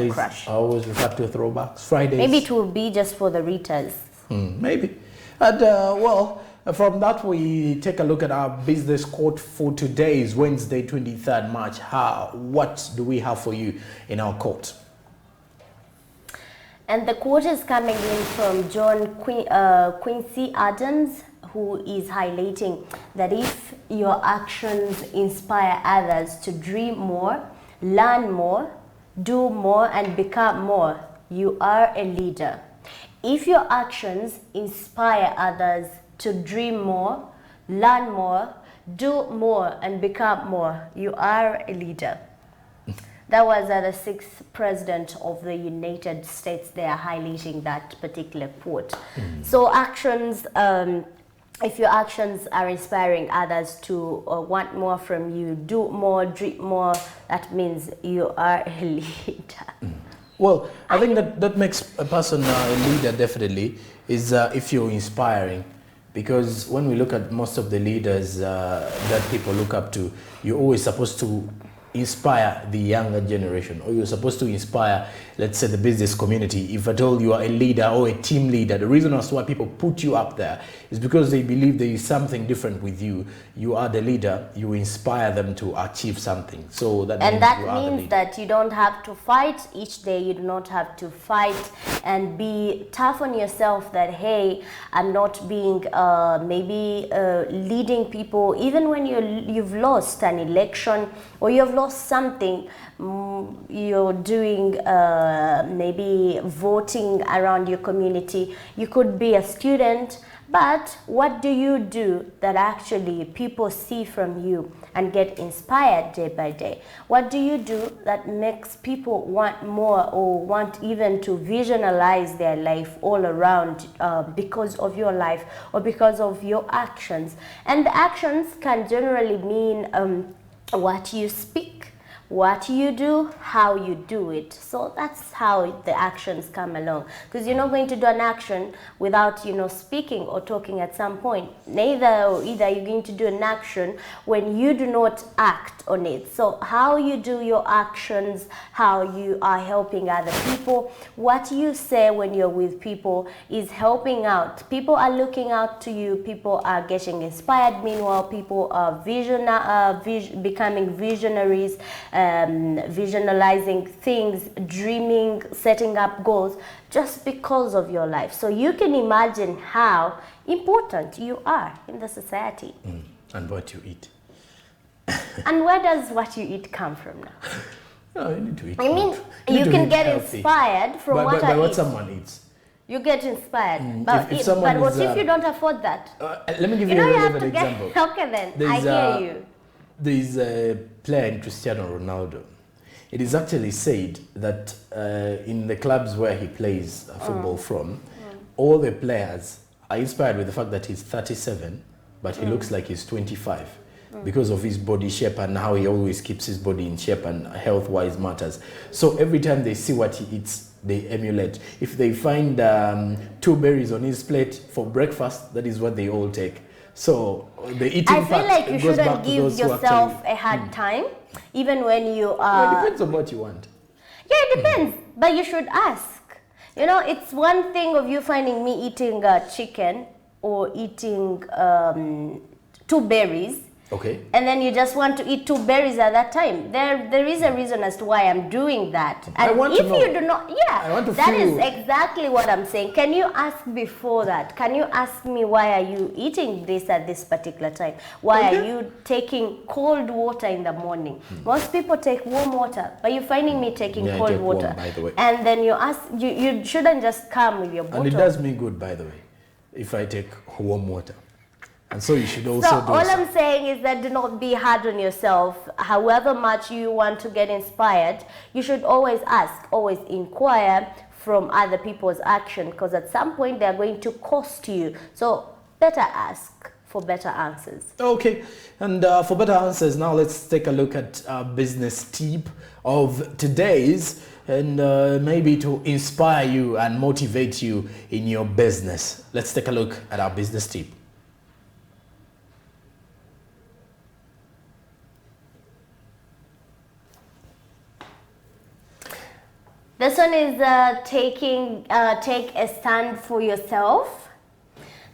crush. I always refer to throwbacks. Fridays. Maybe it will be just for the readers. Maybe. And from that we take a look at our business quote for today's Wednesday, 23rd March. What do we have for you in our quote? And the quote is coming in from John Quincy Adams, who is highlighting that if your actions inspire others to dream more, learn more, do more, and become more, you are a leader. If your actions inspire others to dream more, learn more, do more, and become more, you are a leader. That was the 6th president of the United States. They are highlighting that particular quote. So actions, if your actions are inspiring others to want more from you, do more, dream more, that means you are a leader. Well, I think that makes a person a leader, definitely, is if you're inspiring. Because when we look at most of the leaders that people look up to, you're always supposed to inspire the younger generation, or you're supposed to inspire, let's say, the business community. If at all you are a leader or a team leader, the reason as to why people put you up there is because they believe there is something different with you. You are the leader, you inspire them to achieve something. So that means that you don't have to fight each day. You do not have to fight and be tough on yourself that, hey, I'm not being leading people, even when you've lost an election or you've lost something. You're doing maybe voting around your community. You could be a student, but what do you do that actually people see from you and get inspired day by day? What do you do that makes people want more or want even to visualize their life all around because of your life or because of your actions? And the actions can generally mean what you speak, what you do, how you do it. So that's how the actions come along. Because you're not going to do an action without, speaking or talking at some point. Either you're going to do an action when you do not act on it. So how you do your actions, how you are helping other people, what you say when you're with people is helping out. People are looking out to you. People are getting inspired. Meanwhile, people are becoming visionaries, visualizing things, dreaming, setting up goals just because of your life. So you can imagine how important you are in the society. And what you eat. And where does what you eat come from now? No, you need to eat. I mean, you can get healthy. inspired from what I what eat. someone eats. You get inspired. But if what if you don't afford that? Let me give you a relevant example. Okay then, I hear you. There is a player in Cristiano Ronaldo. It is actually said that in the clubs where he plays football from, all the players are inspired with the fact that he's 37, but he looks like he's 25 because of his body shape and how he always keeps his body in shape and health-wise matters. So every time they see what he eats, they emulate. If they find 2 berries on his plate for breakfast, that is what they all take. So the eating part, I feel like you shouldn't give yourself a hard time, even when you are... Well, it depends on what you want. Yeah, it depends, but you should ask. It's one thing of you finding me eating chicken or eating 2 berries. Okay. And then you just want to eat 2 berries at that time. There is a reason as to why I'm doing that. And if you do not, that is exactly what I'm saying. Can you ask before that? Can you ask me why are you eating this at this particular time? Why are you taking cold water in the morning? Most people take warm water, but you're finding me taking cold water. Warm, by the way. And then you ask, you shouldn't just come with your bottle. And it does me good, by the way, if I take warm water. And so you should also do all I'm saying is that do not be hard on yourself. However much you want to get inspired, you should always ask, always inquire from other people's action, because at some point they're going to cost you. So better ask for better answers. Okay, and for better answers, now let's take a look at our business tip of today's, and maybe to inspire you and motivate you in your business. Let's take a look at our business tip. This one is take a stand for yourself.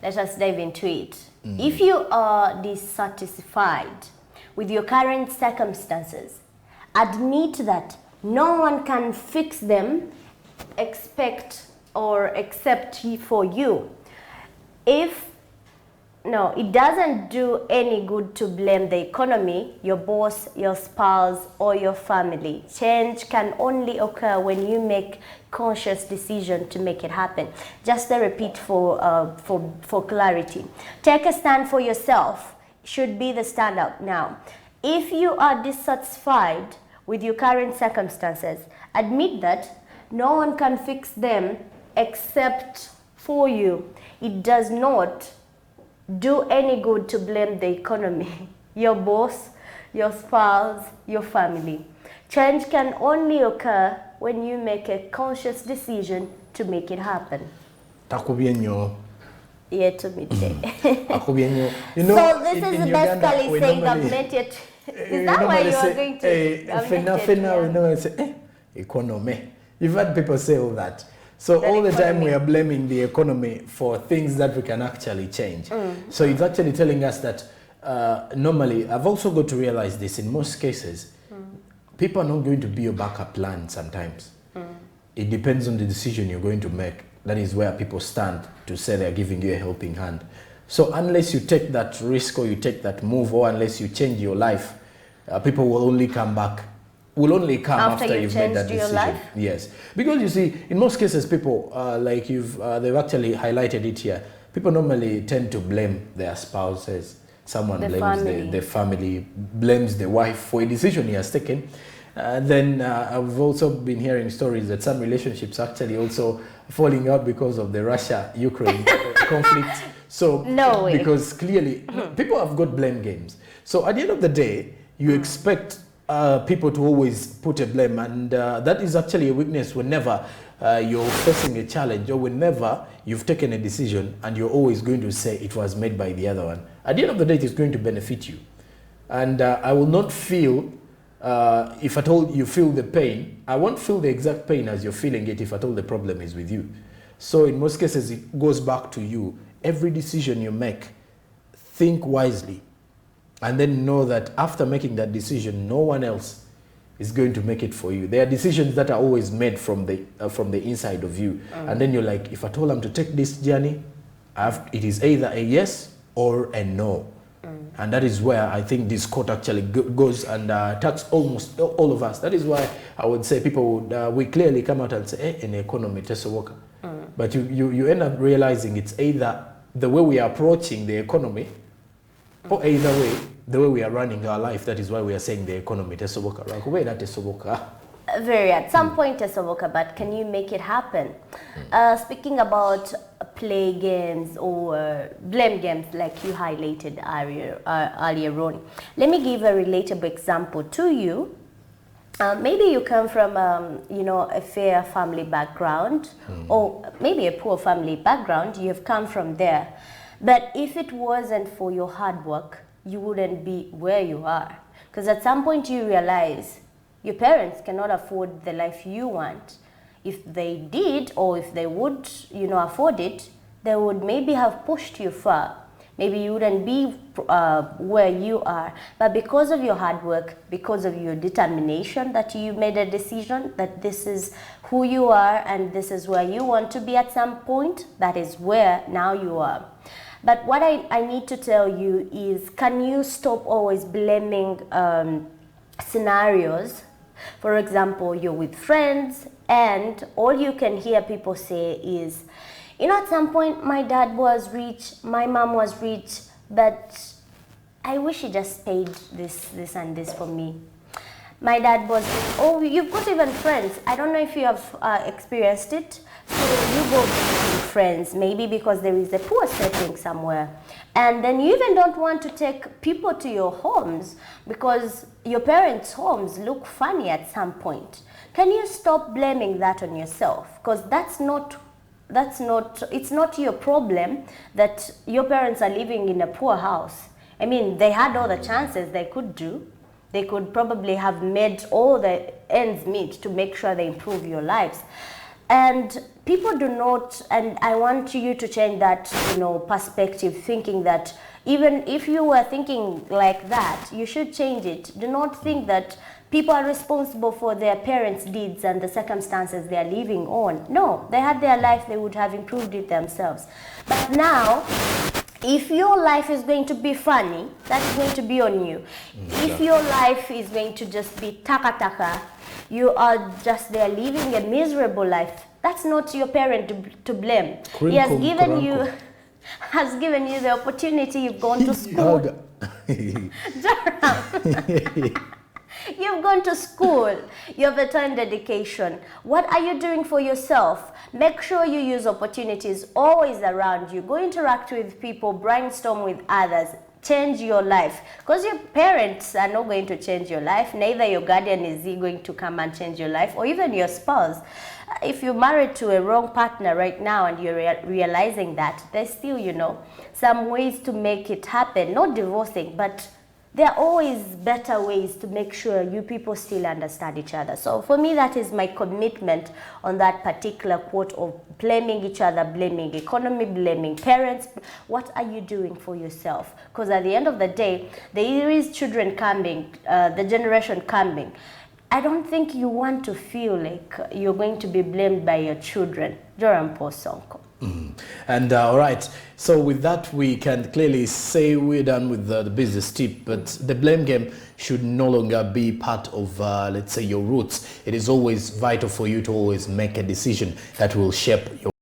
Let us dive into it. If you are dissatisfied with your current circumstances, admit that no one can fix them except for you. It doesn't do any good to blame the economy, your boss, your spouse, or your family. Change can only occur when you make conscious decision to make it happen. Just a repeat for clarity. Take a stand for yourself should be the standard now. If you are dissatisfied with your current circumstances, admit that no one can fix them except for you. It does not do any good to blame the economy, your boss, your spouse, your family. Change can only occur when you make a conscious decision to make it happen. Takubienyo. Yeah, to me today. You know, so this is basically saying government yet. Is that why you are going to? We normally say, economy. You've had people say all that. So That all the economy. time we are blaming the economy for things that we can actually change. So it's actually telling us that normally, I've also got to realize this, in most cases, people are not going to be your backup plan sometimes. It depends on the decision you're going to make. That is where people stand to say they're giving you a helping hand. So unless you take that risk or you take that move or unless you change your life, people will only come after you've made that changed your decision. life? Yes, because you see, in most cases, people like they've actually highlighted it here. People normally tend to blame their spouses. Someone blames the family, blames the wife for a decision he has taken. Then I've also been hearing stories that some relationships actually also falling out because of the Russia-Ukraine conflict. So No way. because clearly people have got blame games. So at the end of the day, you expect people to always put a blame, and that is actually a weakness whenever you're facing a challenge or whenever you've taken a decision and you're always going to say it was made by the other one. At the end of the day, it is going to benefit you. And I will not feel, if at all you feel the pain, I won't feel the exact pain as you're feeling it if at all the problem is with you. So in most cases, it goes back to you. Every decision you make, think wisely. And then know that after making that decision, no one else is going to make it for you. There are decisions that are always made from the inside of you. And then you're like, if I told them to take this journey, it is either a yes or a no. And that is where I think this quote actually goes and attacks almost all of us. That is why I would say people would, we clearly come out and say, hey, in the economy, Tessa Walker. But you end up realizing it's either the way we are approaching the economy or either way, the way we are running our life. That is why we are saying the economy, Tessa Walker. Like, where that Tessa Walker? Very at some point, Tessa Walker, but can you make it happen? Speaking about play games or blame games like you highlighted earlier on, let me give a relatable example to you. Maybe you come from a fair family background or maybe a poor family background. You have come from there. But if it wasn't for your hard work, you wouldn't be where you are. Because at some point you realize your parents cannot afford the life you want. If they did, or if they would, afford it, they would maybe have pushed you far. Maybe you wouldn't be where you are. But because of your hard work, because of your determination that you made a decision that this is who you are and this is where you want to be at some point, that is where now you are. But what I need to tell you is, can you stop always blaming scenarios? For example, you're with friends and all you can hear people say is, at some point my dad was rich, my mom was rich, but I wish he just paid this and this for me. My dad was rich. Oh, you've got even friends. I don't know if you have experienced it. So you go with friends, maybe because there is a poor setting somewhere. And then you even don't want to take people to your homes because your parents' homes look funny at some point. Can you stop blaming that on yourself? Because it's not your problem that your parents are living in a poor house. I mean, they had all the chances they could do. They could probably have made all the ends meet to make sure they improve your lives. And people do not, and I want you to change that, perspective, thinking that even if you were thinking like that, you should change it. Do not think that people are responsible for their parents' deeds and the circumstances they are living on. No, they had their life, they would have improved it themselves. But now, if your life is going to be funny, that's going to be on you. If your life is going to just be taka-taka, you are just there living a miserable life, that's not your parent to blame. He has given you the opportunity, you've gone to school. You've gone to school, you have a time dedication. What are you doing for yourself? Make sure you use opportunities always around you. Go interact with people, brainstorm with others, change your life. Because your parents are not going to change your life, neither your guardian is he going to come and change your life, or even your spouse. If you're married to a wrong partner right now and you're realizing that, there's still, some ways to make it happen. Not divorcing, but there are always better ways to make sure you people still understand each other. So for me, that is my commitment on that particular quote of blaming each other, blaming economy, blaming parents. What are you doing for yourself? Because at the end of the day, there is children coming, the generation coming. I don't think you want to feel like you're going to be blamed by your children. Joram Posonko. And all right, so with that we can clearly say we're done with the business tip, but the blame game should no longer be part of, let's say, your roots. It is always vital for you to always make a decision that will shape your